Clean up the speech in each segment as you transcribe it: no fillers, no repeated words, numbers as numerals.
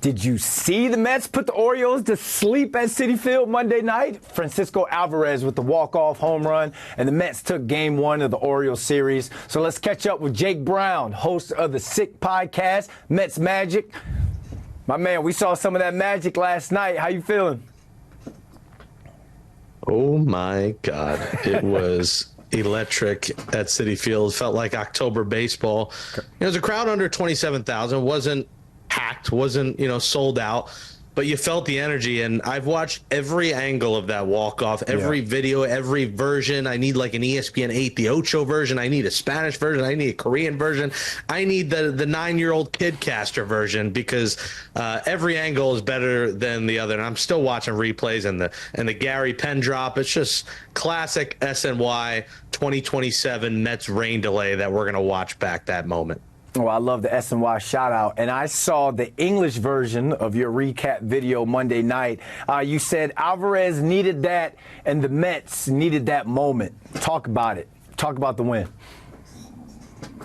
Did you see the Mets put the Orioles to sleep at Citi Field Monday night? Francisco Alvarez with the walk-off home run, and the Mets took Game 1 of the Orioles series. So let's catch up with Jake Brown, host of the Sick podcast, Mets Magic. My man, we saw some of that magic last night. How you feeling? Oh, my God. It was electric at Citi Field. Felt like October baseball. It was a crowd under 27,000. Wasn't packed, wasn't, sold out, but you felt the energy. And I've watched every angle of that walk-off, every video, every version. I need like an ESPN 8, the Ocho version. I need a Spanish version. I need a Korean version. I need the 9-year-old kid caster version, because every angle is better than the other. And I'm still watching replays and the Gary Penn drop. It's just classic SNY 2027 Mets rain delay that we're going to watch back that moment. Oh, I love the SNY shout out. And I saw the English version of your recap video Monday night. You said Alvarez needed that and the Mets needed that moment. Talk about it. Talk about the win.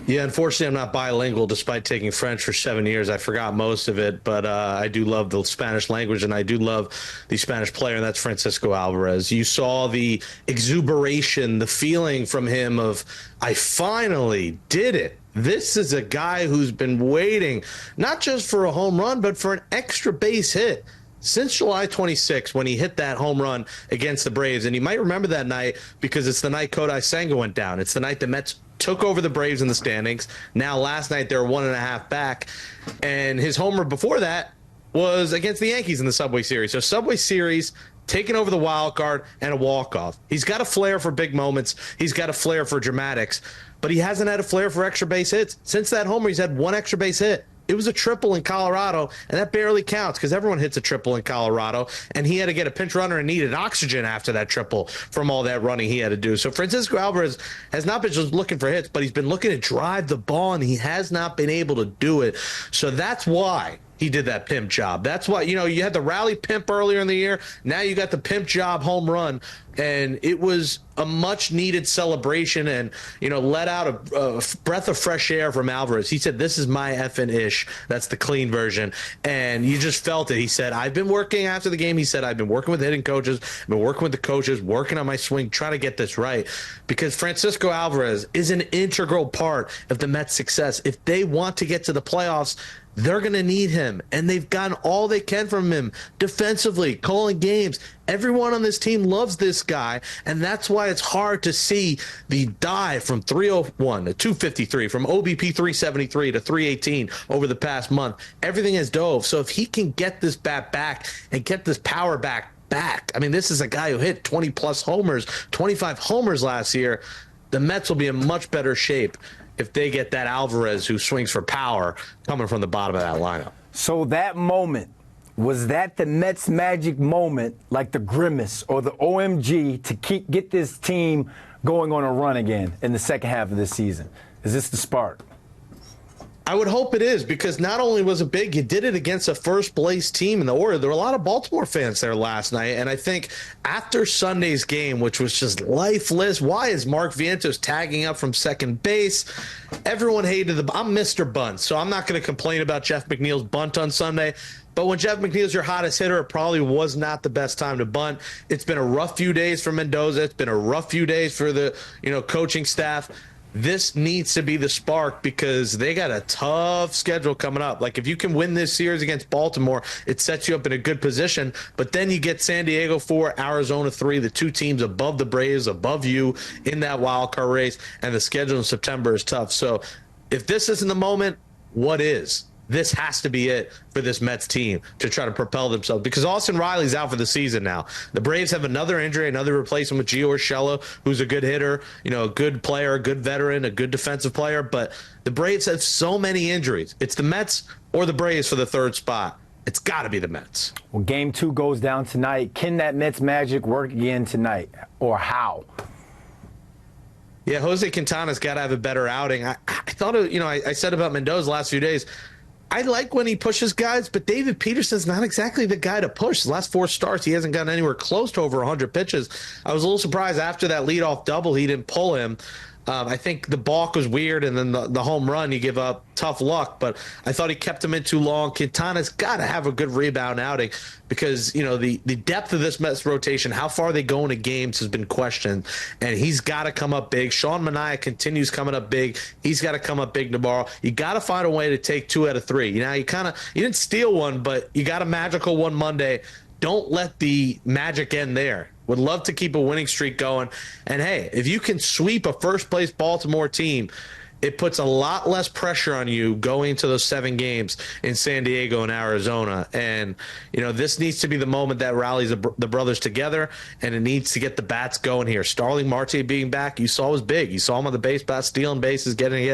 Yeah, unfortunately, I'm not bilingual despite taking French for 7 years. I forgot most of it, but I do love the Spanish language, and I do love the Spanish player, and that's Francisco Alvarez. You saw the exuberation, the feeling from him of, I finally did it. This is a guy who's been waiting not just for a home run, but for an extra base hit since July 26, when he hit that home run against the Braves. And you might remember that night because it's the night Kodai Senga went down. It's the night the Mets took over the Braves in the standings. Now, last night, they were 1.5 back. And his homer before that was against the Yankees in the Subway Series. So Subway Series, taking over the wild card, and a walk-off. He's got a flair for big moments. He's got a flair for dramatics. But he hasn't had a flair for extra base hits. Since that homer, he's had one extra base hit. It was a triple in Colorado, and that barely counts because everyone hits a triple in Colorado, and he had to get a pinch runner and needed oxygen after that triple from all that running he had to do. So Francisco Alvarez has not been just looking for hits, but he's been looking to drive the ball, and he has not been able to do it. So that's why he did that pimp job. That's why, you had the rally pimp earlier in the year. Now you got the pimp job home run. And it was a much-needed celebration and, let out a breath of fresh air from Alvarez. He said, "This is my effing ish." That's the clean version. And you just felt it. He said, "I've been working," after the game, he said, "I've been working with hitting coaches, I've been working with the coaches, working on my swing, trying to get this right." Because Francisco Alvarez is an integral part of the Mets' success. If they want to get to the playoffs, they're going to need him, and they've gotten all they can from him defensively, calling games. Everyone on this team loves this guy, and that's why it's hard to see the dive from 301 to 253, from OBP 373 to 318 over the past month. Everything has dove. So if he can get this bat back and get this power back, I mean, this is a guy who hit 20-plus homers, 25 homers last year. The Mets will be in much better shape if they get that Alvarez who swings for power coming from the bottom of that lineup. So that moment, was that the Mets magic moment, like the grimace or the OMG, to get this team going on a run again in the second half of this season? Is this the spark? I would hope it is, because not only was it big, you did it against a first-place team in the Orioles. There were a lot of Baltimore fans there last night, and I think after Sunday's game, which was just lifeless, why is Mark Vientos tagging up from second base? Everyone hated I'm Mr. Bunt, so I'm not going to complain about Jeff McNeil's bunt on Sunday. But when Jeff McNeil's your hottest hitter, it probably was not the best time to bunt. It's been a rough few days for Mendoza. It's been a rough few days for the coaching staff. This needs to be the spark, because they got a tough schedule coming up. Like, if you can win this series against Baltimore, it sets you up in a good position. But then you get San Diego 4, Arizona 3, the two teams above the Braves, above you in that wild card race, and the schedule in September is tough. So if this isn't the moment, what is? This has to be it for this Mets team to try to propel themselves, because Austin Riley's out for the season now. The Braves have another injury, another replacement with Gio Urshela, who's a good hitter, a good player, a good veteran, a good defensive player. But the Braves have so many injuries. It's the Mets or the Braves for the third spot. It's got to be the Mets. Well, Game 2 goes down tonight. Can that Mets magic work again tonight, or how? Yeah, Jose Quintana's got to have a better outing. I thought, I said about Mendoza the last few days, I like when he pushes guys, but David Peterson's not exactly the guy to push. The last 4 starts, he hasn't gotten anywhere close to over 100 pitches. I was a little surprised after that leadoff double he didn't pull him. I think the balk was weird, and then the home run, you give up, tough luck. But I thought he kept him in too long. Quintana's got to have a good rebound outing because, the depth of this Mets rotation, how far they go into games has been questioned, and he's got to come up big. Sean Manaea continues coming up big. He's got to come up big tomorrow. You got to find a way to take 2 out of 3. You didn't steal one, but you got a magical one Monday. Don't let the magic end there. Would love to keep a winning streak going. And, hey, if you can sweep a first-place Baltimore team, it puts a lot less pressure on you going into those 7 games in San Diego and Arizona. And, this needs to be the moment that rallies the brothers together, and it needs to get the bats going here. Starling Marte being back, you saw was big. You saw him on the base bat, stealing bases, getting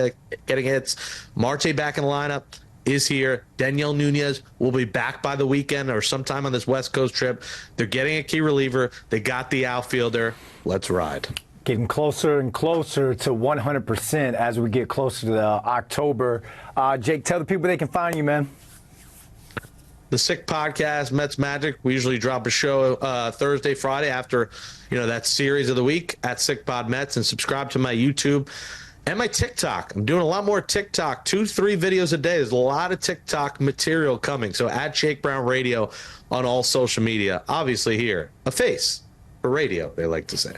hits. Marte back in the lineup is here. Daniel Nunez will be back by the weekend or sometime on this West Coast trip. They're getting a key reliever. They got the outfielder. Let's ride. Getting closer and closer to 100% as we get closer to October. Jake, tell the people they can find you, man. The Sick Podcast, Mets Magic. We usually drop a show Thursday, Friday after that series of the week at Sick Pod Mets, and subscribe to my YouTube and my TikTok. I'm doing a lot more TikTok, 2-3 videos a day. There's a lot of TikTok material coming. So add Jake Brown Radio on all social media. Obviously here, a face for radio, they like to say.